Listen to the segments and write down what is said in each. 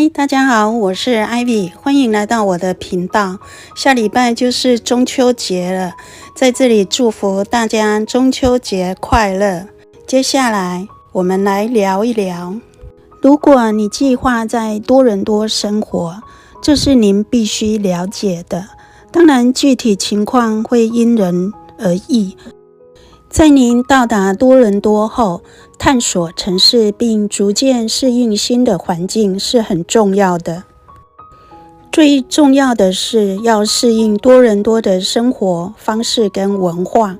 嗨，大家好，我是 Ivy， 欢迎来到我的频道。下礼拜就是中秋节了，在这里祝福大家中秋节快乐。接下来我们来聊一聊，如果你计划在多伦多生活，这是您必须了解的。当然，具体情况会因人而异。在您到达多伦多后，探索城市并逐渐适应新的环境是很重要的。最重要的是要适应多伦多的生活方式跟文化，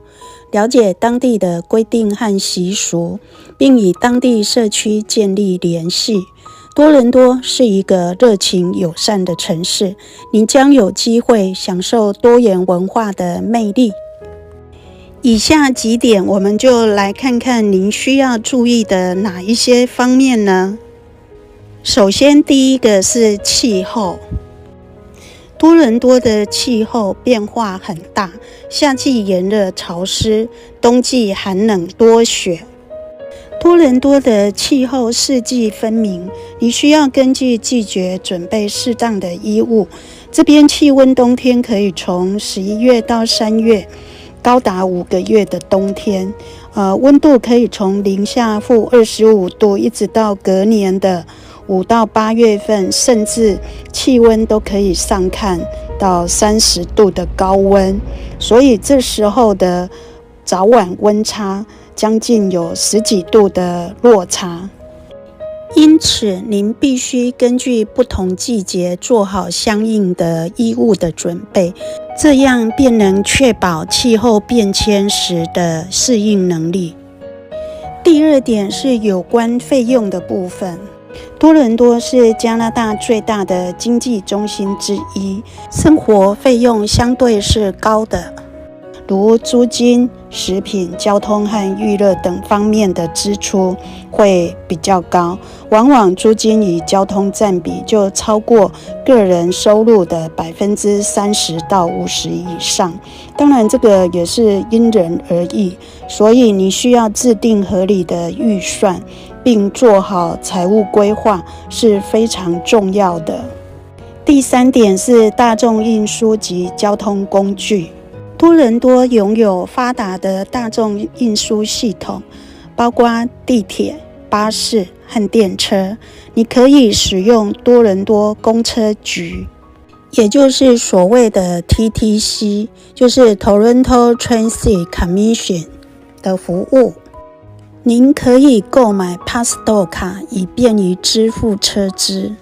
了解当地的规定和习俗，并与当地社区建立联系。多伦多是一个热情友善的城市，您将有机会享受多元文化的魅力。以下几点，我们就来看看您需要注意的哪一些方面呢？首先，第一个是气候。多伦多的气候变化很大，夏季炎热潮湿，冬季寒冷多雪。多伦多的气候四季分明，你需要根据季节准备适当的衣物。这边气温冬天可以从11月到3月。高达5个月的冬天，温度可以从零下-25度，一直到隔年的5到8月份，甚至气温都可以上看到30度的高温。所以这时候的早晚温差将近有10几度的落差。因此，您必须根据不同季节做好相应的衣物的准备，这样便能确保气候变迁时的适应能力。第二点是有关费用的部分。多伦多是加拿大最大的经济中心之一，生活费用相对是高的，如租金、食品、交通和娱乐等方面的支出会比较高，往往租金与交通占比就超过个人收入的30%到50%以上。当然，这个也是因人而异，所以你需要制定合理的预算，并做好财务规划是非常重要的。第三点是大众运输及交通工具。多伦多拥有发达的大众运输系统，包括地铁、巴士和电车。你可以使用多伦多公车局，也就是所谓的 TTC， 就是 Toronto Transit Commission 的服务。您可以购买 Passport 卡，以便于支付车资。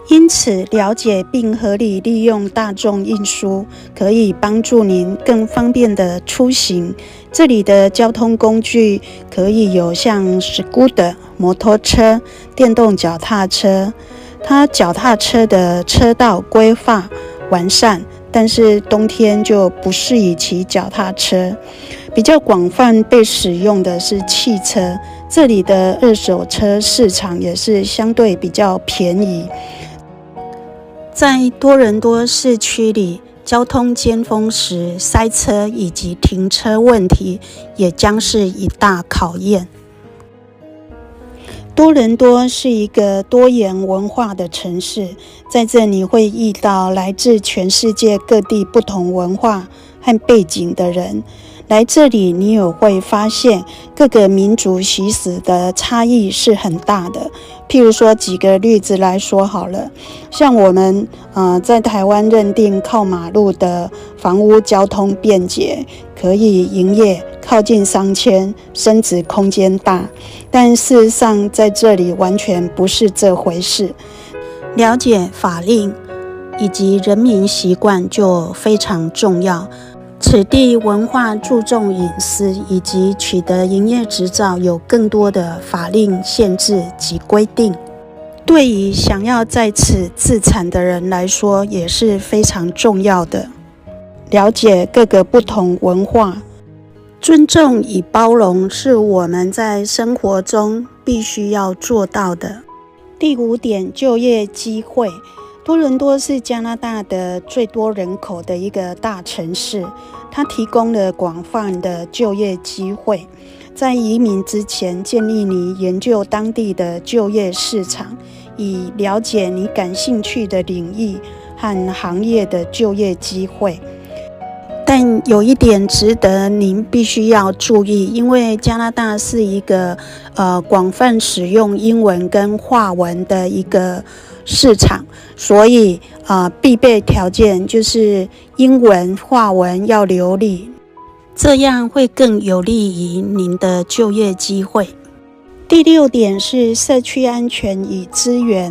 因此，了解并合理利用大众运输，可以帮助您更方便的出行。这里的交通工具可以有像 Scooter 摩托车、电动脚踏车。它脚踏车的车道规划完善，但是冬天就不适宜骑脚踏车。比较广泛被使用的是汽车，这里的二手车市场也是相对比较便宜。在多伦多市区里，交通尖峰时塞车以及停车问题也将是一大考验。多伦多是一个多元文化的城市，在这里会遇到来自全世界各地不同文化和背景的人。来这里，你也会发现各个民族习俗的差异是很大的。譬如说，举个例子来说好了，像我们在台湾认定靠马路的房屋交通便捷，可以营业，靠近商圈，升值空间大。但事实上，在这里完全不是这回事。了解法令以及人民习惯就非常重要。此地文化注重隐私，以及取得营业执照有更多的法令限制及规定。对于想要在此自产的人来说，也是非常重要的。了解各个不同文化，尊重与包容是我们在生活中必须要做到的。第5点，就业机会。多伦多是加拿大的最多人口的一个大城市，它提供了广泛的就业机会。在移民之前，建议你研究当地的就业市场，以了解你感兴趣的领域和行业的就业机会。但有一点值得您必须要注意，因为加拿大是一个广泛使用英文跟华文的一个市场，所以必备条件就是英文、华文要流利，这样会更有利于您的就业机会。第6点是社区安全与资源。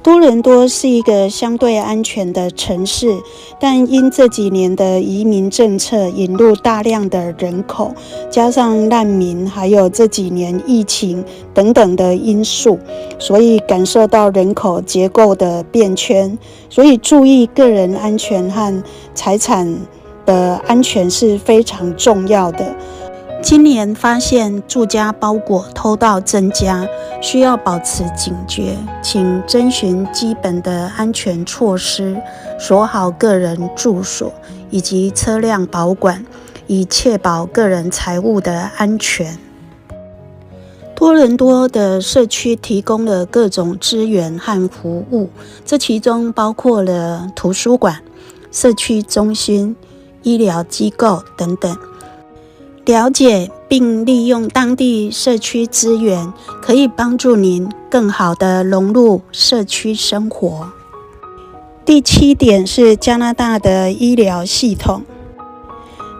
多伦多是一个相对安全的城市，但因这几年的移民政策引入大量的人口，加上难民，还有这几年疫情等等的因素，所以感受到人口结构的变迁，所以注意个人安全和财产的安全是非常重要的。今年发现住家包裹偷盗增加，需要保持警觉，请遵循基本的安全措施，锁好个人住所以及车辆保管，以确保个人财物的安全。多伦多的社区提供了各种资源和服务，这其中包括了图书馆、社区中心、医疗机构等等。了解并利用当地社区资源，可以帮助您更好地融入社区生活。第7点是加拿大的医疗系统。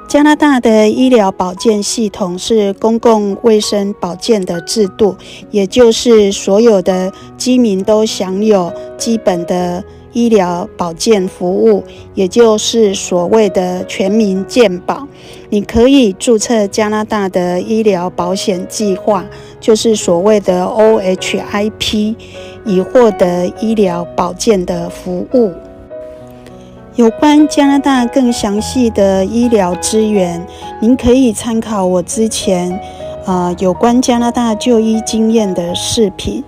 加拿大的医疗保健系统是公共卫生保健的制度，也就是所有的居民都享有基本的医疗保健服务，也就是所谓的全民健保。你可以注册加拿大的医疗保险计划，就是所谓的 OHIP， 以获得医疗保健的服务。有关加拿大更详细的医疗资源，您可以参考我之前有关加拿大就医经验的视频，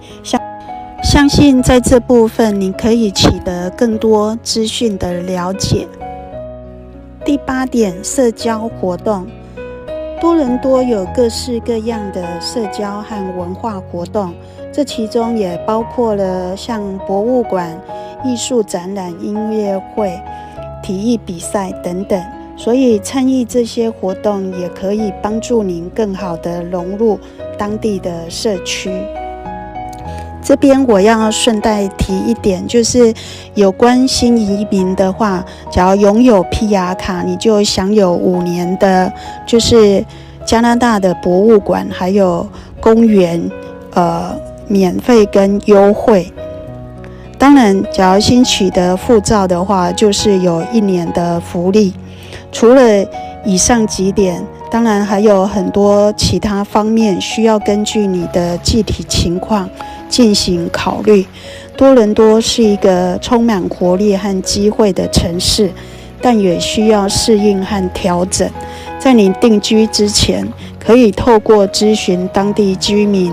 相信在这部分你可以取得更多资讯的了解。第8点，社交活动。多伦多有各式各样的社交和文化活动，这其中也包括了像博物馆、艺术展览、音乐会、体育比赛等等，所以参与这些活动也可以帮助您更好地融入当地的社区。这边我要顺带提一点，就是有关新移民的话，只要拥有 PR 卡，你就享有5年的，就是加拿大的博物馆还有公园免费跟优惠。当然，假如新取得护照的话，就是有1年的福利。除了以上几点，当然还有很多其他方面需要根据你的具体情况进行考虑。多伦多是一个充满活力和机会的城市，但也需要适应和调整。在你定居之前，可以透过咨询当地居民、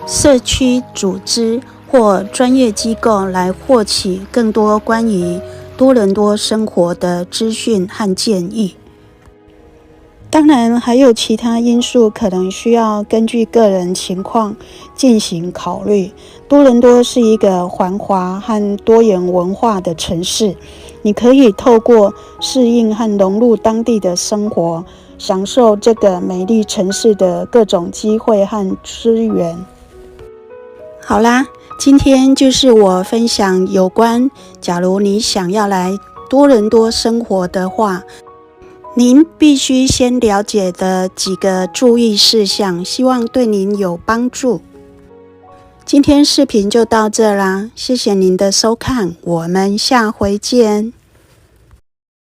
社区组织或专业机构来获取更多关于多伦多生活的资讯和建议。当然，还有其他因素可能需要根据个人情况进行考虑。多伦多是一个繁华和多元文化的城市，你可以透过适应和融入当地的生活，享受这个美丽城市的各种机会和资源。好啦，今天就是我分享有关，假如你想要来多伦多生活的话，您必须先了解的几个注意事项，希望对您有帮助。今天视频就到这啦，谢谢您的收看，我们下回见。